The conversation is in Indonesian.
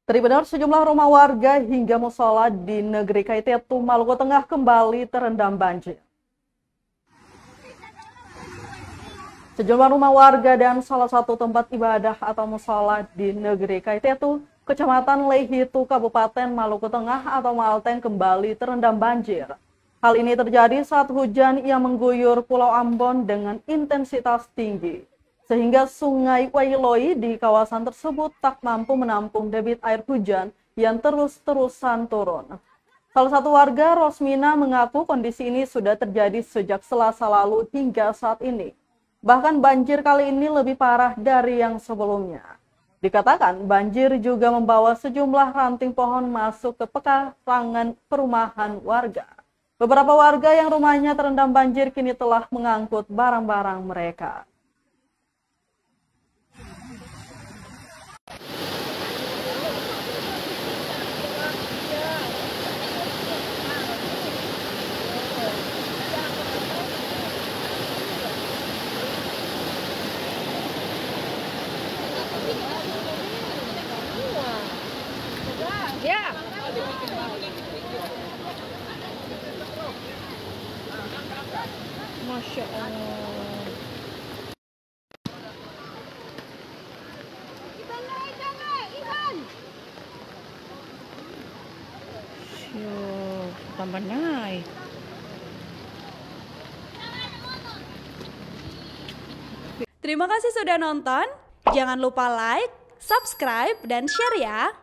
Terbenar sejumlah rumah warga hingga musola di negeri Kaitetu, Maluku Tengah kembali terendam banjir. Sejumlah rumah warga dan salah satu tempat ibadah atau musola di negeri Kaitetu, Kecamatan Lehitu, Kabupaten Maluku Tengah atau Malteng kembali terendam banjir. Hal ini terjadi saat hujan yang mengguyur Pulau Ambon dengan intensitas tinggi, sehingga Sungai Wailoi di kawasan tersebut tak mampu menampung debit air hujan yang terus-terusan turun. Salah satu warga, Rosmina, mengaku kondisi ini sudah terjadi sejak Selasa lalu hingga saat ini. Bahkan banjir kali ini lebih parah dari yang sebelumnya. Dikatakan banjir juga membawa sejumlah ranting pohon masuk ke pekarangan perumahan warga. Beberapa warga yang rumahnya terendam banjir kini telah mengangkut barang-barang mereka. Ya. Masya Allah. Tambah naik. Terima kasih sudah nonton. Jangan lupa like, subscribe, dan share ya.